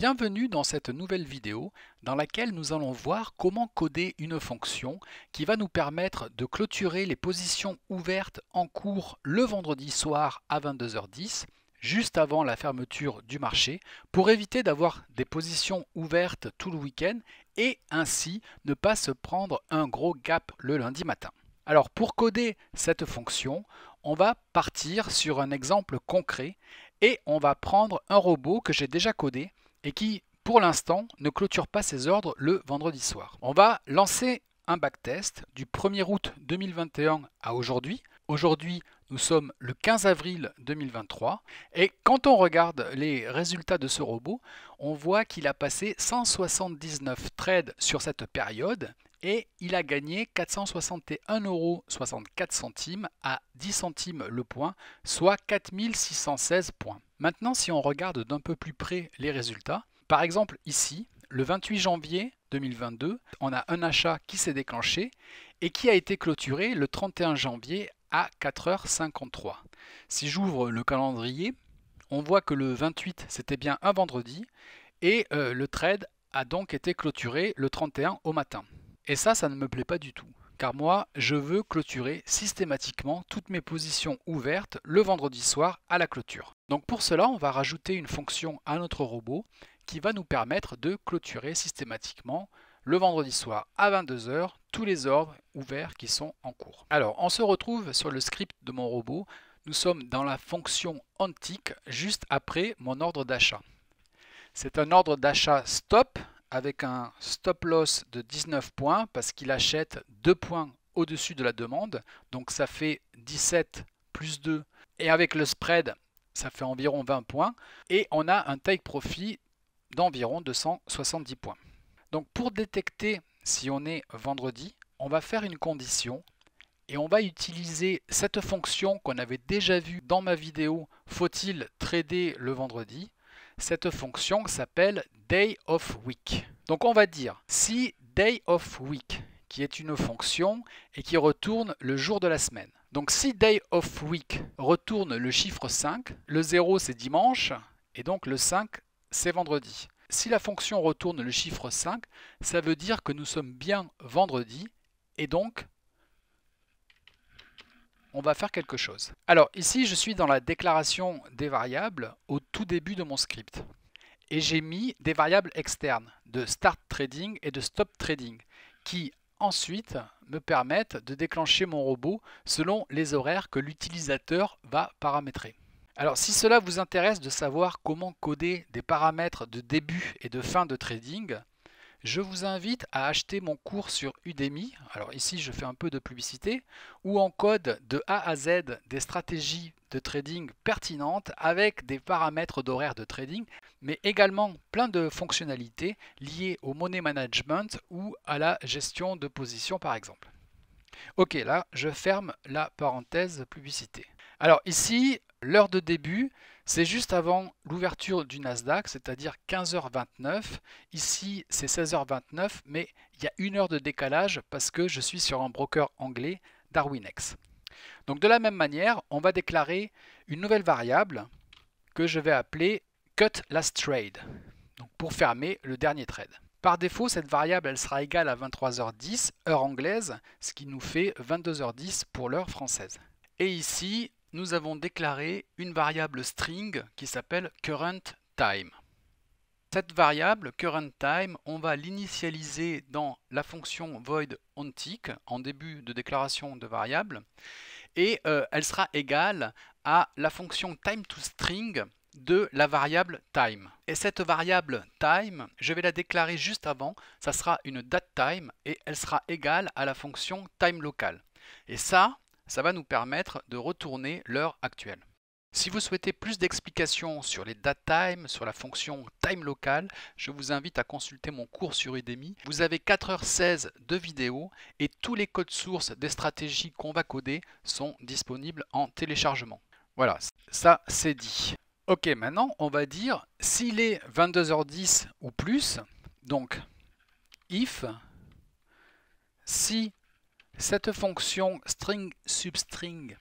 Bienvenue dans cette nouvelle vidéo dans laquelle nous allons voir comment coder une fonction qui va nous permettre de clôturer les positions ouvertes en cours le vendredi soir à 22h10, juste avant la fermeture du marché, pour éviter d'avoir des positions ouvertes tout le week-end et ainsi ne pas se prendre un gros gap le lundi matin. Alors pour coder cette fonction, on va partir sur un exemple concret et on va prendre un robot que j'ai déjà codé et qui, pour l'instant, ne clôture pas ses ordres le vendredi soir. On va lancer un backtest du 1er août 2021 à aujourd'hui. Aujourd'hui, nous sommes le 15 avril 2023 et quand on regarde les résultats de ce robot, on voit qu'il a passé 179 trades sur cette période et il a gagné 461,64 € à 10 centimes le point, soit 4616 points. Maintenant, si on regarde d'un peu plus près les résultats, par exemple ici, le 28 janvier 2022, on a un achat qui s'est déclenché et qui a été clôturé le 31 janvier à 4h53. Si j'ouvre le calendrier, on voit que le 28 c'était bien un vendredi et le trade a donc été clôturé le 31 au matin. Et ça ne me plaît pas du tout, car moi, je veux clôturer systématiquement toutes mes positions ouvertes le vendredi soir à la clôture. Donc pour cela, on va rajouter une fonction à notre robot qui va nous permettre de clôturer systématiquement le vendredi soir à 22h tous les ordres ouverts qui sont en cours. Alors, on se retrouve sur le script de mon robot. Nous sommes dans la fonction onTick juste après mon ordre d'achat. C'est un ordre d'achat stop avec un stop loss de 19 points parce qu'il achète 2 points au-dessus de la demande. Donc ça fait 17 plus 2 et avec le spread, ça fait environ 20 points. Et on a un take profit d'environ 270 points. Donc pour détecter si on est vendredi, on va faire une condition et on va utiliser cette fonction qu'on avait déjà vue dans ma vidéo « Faut-il trader le vendredi ?» Cette fonction s'appelle Day of Week. Donc on va dire si Day of Week, qui est une fonction et qui retourne le jour de la semaine. Donc si Day of Week retourne le chiffre 5, le 0 c'est dimanche et donc le 5 c'est vendredi. Si la fonction retourne le chiffre 5, ça veut dire que nous sommes bien vendredi et donc on va faire quelque chose. Alors ici, je suis dans la déclaration des variables au tout début de mon script. Et j'ai mis des variables externes de start trading et de stop trading qui ensuite me permettent de déclencher mon robot selon les horaires que l'utilisateur va paramétrer. Alors si cela vous intéresse de savoir comment coder des paramètres de début et de fin de trading, je vous invite à acheter mon cours sur Udemy. Alors ici, je fais un peu de publicité, où on code de A à Z des stratégies de trading pertinentes avec des paramètres d'horaire de trading, mais également plein de fonctionnalités liées au money management ou à la gestion de position par exemple. Ok, là, je ferme la parenthèse publicité. Alors ici, l'heure de début, c'est juste avant l'ouverture du Nasdaq, c'est-à-dire 15h29. Ici, c'est 16h29, mais il y a une heure de décalage parce que je suis sur un broker anglais, Darwinex. Donc de la même manière, on va déclarer une nouvelle variable que je vais appeler Cut Last Trade, donc pour fermer le dernier trade. Par défaut, cette variable elle sera égale à 23h10, heure anglaise, ce qui nous fait 22h10 pour l'heure française. Et ici, nous avons déclaré une variable string qui s'appelle currentTime. Cette variable currentTime, on va l'initialiser dans la fonction void onTick en début de déclaration de variable et elle sera égale à la fonction timeToString de la variable time. Et cette variable time, je vais la déclarer juste avant, ça sera une datetime et elle sera égale à la fonction timeLocal. Et ça va nous permettre de retourner l'heure actuelle. Si vous souhaitez plus d'explications sur les datetime, sur la fonction timeLocal, je vous invite à consulter mon cours sur Udemy. Vous avez 4h16 de vidéos et tous les codes sources des stratégies qu'on va coder sont disponibles en téléchargement. Voilà, ça c'est dit. Ok, maintenant on va dire s'il est 22h10 ou plus, donc if, si cette fonction string substring,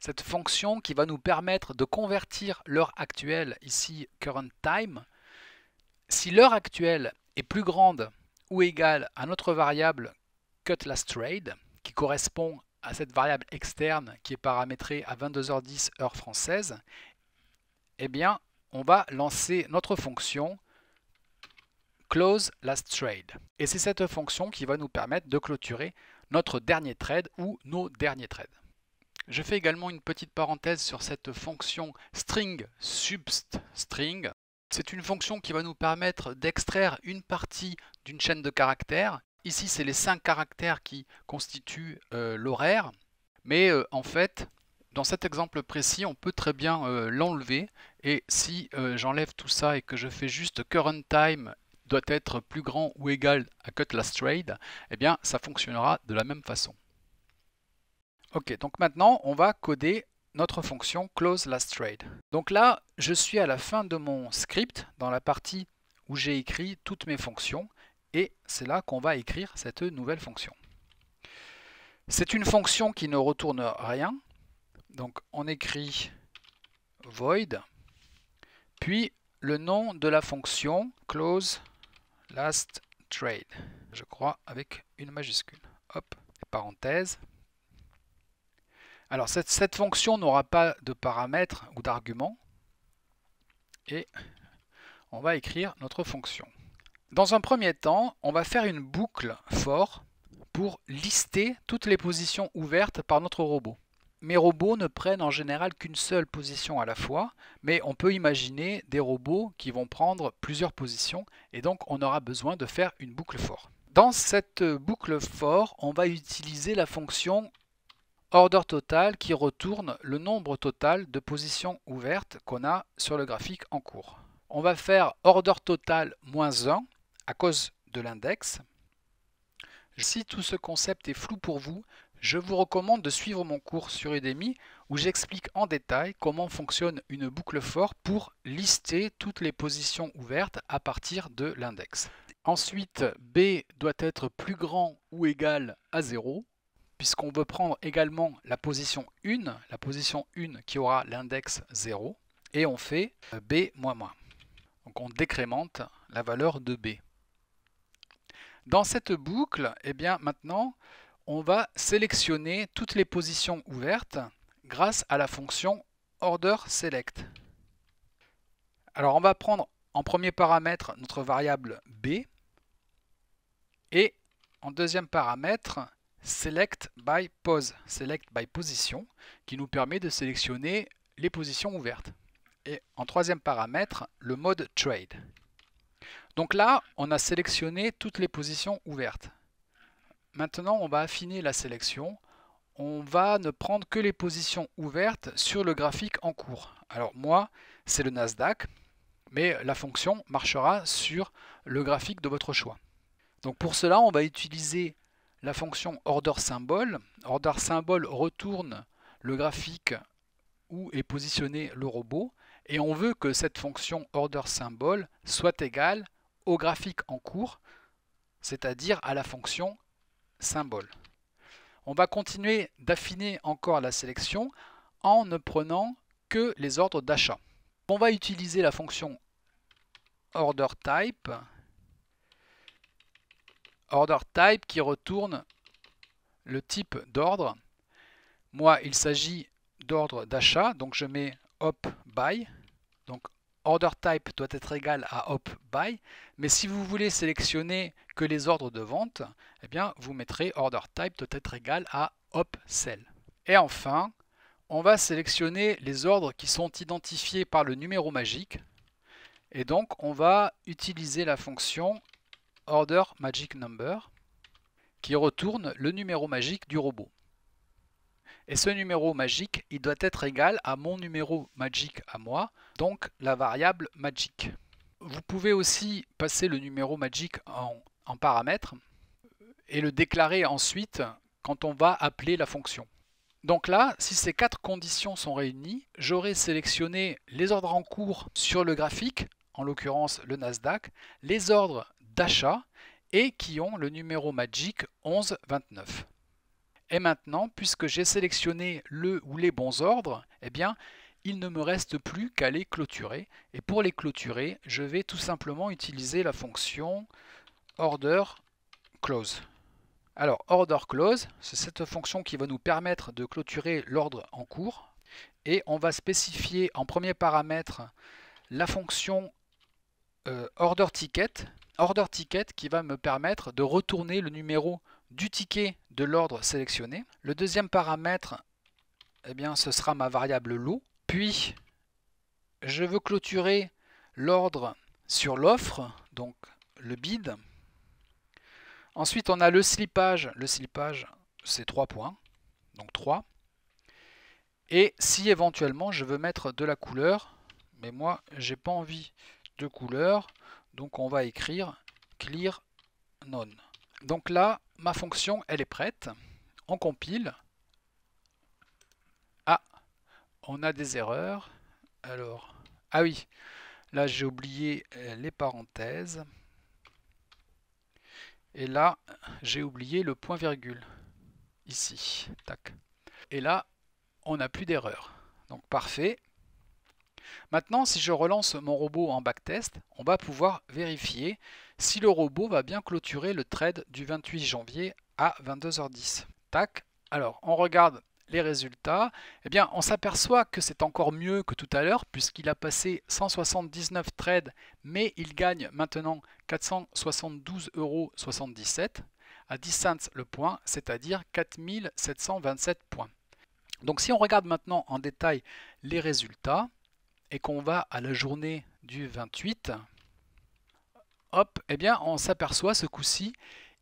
cette fonction qui va nous permettre de convertir l'heure actuelle, ici current time, si l'heure actuelle est plus grande ou égale à notre variable cutLastTrade, qui correspond à cette variable externe qui est paramétrée à 22h10 heure française, eh bien, on va lancer notre fonction closeLastTrade. Et c'est cette fonction qui va nous permettre de clôturer notre dernier trade ou nos derniers trades. Je fais également une petite parenthèse sur cette fonction string substring. C'est une fonction qui va nous permettre d'extraire une partie d'une chaîne de caractères. Ici, c'est les 5 caractères qui constituent l'horaire. Mais en fait, dans cet exemple précis, on peut très bien l'enlever. Et si j'enlève tout ça et que je fais juste current time doit être plus grand ou égal à cutLastTrade, eh bien, ça fonctionnera de la même façon. Ok, donc maintenant, on va coder notre fonction closeLastTrade. Donc là, je suis à la fin de mon script, dans la partie où j'ai écrit toutes mes fonctions, et c'est là qu'on va écrire cette nouvelle fonction. C'est une fonction qui ne retourne rien, donc on écrit void, puis le nom de la fonction closeLastTrade, je crois avec une majuscule. Hop, parenthèse. Alors cette fonction n'aura pas de paramètres ou d'arguments et on va écrire notre fonction. Dans un premier temps, on va faire une boucle for pour lister toutes les positions ouvertes par notre robot. Mes robots ne prennent en général qu'une seule position à la fois, mais on peut imaginer des robots qui vont prendre plusieurs positions et donc on aura besoin de faire une boucle for. Dans cette boucle for, on va utiliser la fonction order total qui retourne le nombre total de positions ouvertes qu'on a sur le graphique en cours. On va faire order total moins 1 à cause de l'index. Si tout ce concept est flou pour vous, je vous recommande de suivre mon cours sur Udemy où j'explique en détail comment fonctionne une boucle for pour lister toutes les positions ouvertes à partir de l'index. Ensuite, B doit être plus grand ou égal à 0. Puisqu'on veut prendre également la position 1 qui aura l'index 0, et on fait B-. Donc on décrémente la valeur de B. Dans cette boucle, eh bien maintenant, on va sélectionner toutes les positions ouvertes grâce à la fonction orderSelect. Alors on va prendre en premier paramètre notre variable B, et en deuxième paramètre, Select by Pose, Select by Position, qui nous permet de sélectionner les positions ouvertes. Et en troisième paramètre, le mode Trade. Donc là, on a sélectionné toutes les positions ouvertes. Maintenant, on va affiner la sélection. On va ne prendre que les positions ouvertes sur le graphique en cours. Alors moi, c'est le Nasdaq, mais la fonction marchera sur le graphique de votre choix. Donc pour cela, on va utiliser la fonction orderSymbol. OrderSymbol retourne le graphique où est positionné le robot et on veut que cette fonction orderSymbol soit égale au graphique en cours, c'est-à-dire à la fonction symbole. On va continuer d'affiner encore la sélection en ne prenant que les ordres d'achat. On va utiliser la fonction orderType qui retourne le type d'ordre. Moi, il s'agit d'ordre d'achat, donc je mets op buy. Donc orderType doit être égal à op buy, mais si vous voulez sélectionner que les ordres de vente, eh bien vous mettrez orderType doit être égal à op sell. Et enfin, on va sélectionner les ordres qui sont identifiés par le numéro magique, et donc on va utiliser la fonction orderMagicNumber qui retourne le numéro magique du robot. Et ce numéro magique, il doit être égal à mon numéro magique à moi, donc la variable magic. Vous pouvez aussi passer le numéro magique en paramètre et le déclarer ensuite quand on va appeler la fonction. Donc là, si ces 4 conditions sont réunies, j'aurai sélectionné les ordres en cours sur le graphique, en l'occurrence le Nasdaq, les ordres d'achat et qui ont le numéro magique 1129. Et maintenant, puisque j'ai sélectionné le ou les bons ordres, eh bien, il ne me reste plus qu'à les clôturer. Et pour les clôturer, je vais tout simplement utiliser la fonction order close. Alors, order close, c'est cette fonction qui va nous permettre de clôturer l'ordre en cours. Et on va spécifier en premier paramètre la fonction order ticket qui va me permettre de retourner le numéro du ticket de l'ordre sélectionné. Le deuxième paramètre, eh bien, ce sera ma variable lot. Puis, je veux clôturer l'ordre sur l'offre, donc le bid. Ensuite, on a le slippage. Le slippage, c'est 3 points, donc 3. Et si éventuellement, je veux mettre de la couleur, mais moi, j'ai pas envie de couleur, donc on va écrire clear none. Donc là, ma fonction, elle est prête. On compile. Ah, on a des erreurs. Alors, ah oui, là j'ai oublié les parenthèses. Et là, j'ai oublié le point virgule. Ici, tac. Et là, on n'a plus d'erreur. Donc parfait. Maintenant, si je relance mon robot en backtest, on va pouvoir vérifier si le robot va bien clôturer le trade du 28 janvier à 22h10. Tac. Alors, on regarde les résultats. Eh bien, on s'aperçoit que c'est encore mieux que tout à l'heure puisqu'il a passé 179 trades, mais il gagne maintenant 472,77 € à 10 cents le point, c'est-à-dire 4727 points. Donc, si on regarde maintenant en détail les résultats, et qu'on va à la journée du 28, hop, eh bien on s'aperçoit ce coup-ci,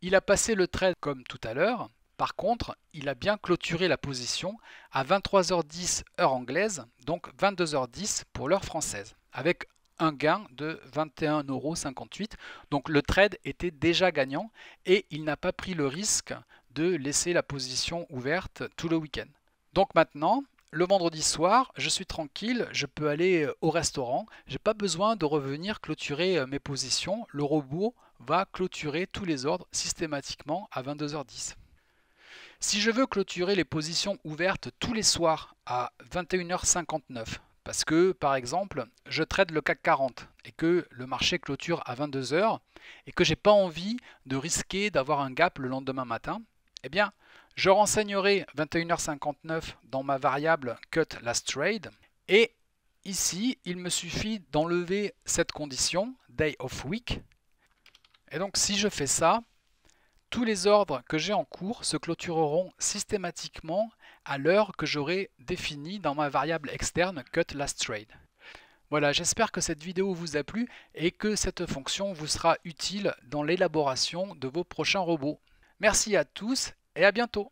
il a passé le trade comme tout à l'heure. Par contre, il a bien clôturé la position à 23h10 heure anglaise, donc 22h10 pour l'heure française, avec un gain de 21,58 €. Donc le trade était déjà gagnant et il n'a pas pris le risque de laisser la position ouverte tout le week-end. Donc maintenant, le vendredi soir, je suis tranquille, je peux aller au restaurant, je n'ai pas besoin de revenir clôturer mes positions. Le robot va clôturer tous les ordres systématiquement à 22h10. Si je veux clôturer les positions ouvertes tous les soirs à 21h59, parce que par exemple, je trade le CAC 40 et que le marché clôture à 22h et que je n'ai pas envie de risquer d'avoir un gap le lendemain matin, eh bien, je renseignerai 21h59 dans ma variable cut last trade et ici, il me suffit d'enlever cette condition day of week. Et donc, si je fais ça, tous les ordres que j'ai en cours se clôtureront systématiquement à l'heure que j'aurai définie dans ma variable externe cut last trade. Voilà, j'espère que cette vidéo vous a plu et que cette fonction vous sera utile dans l'élaboration de vos prochains robots. Merci à tous et à bientôt.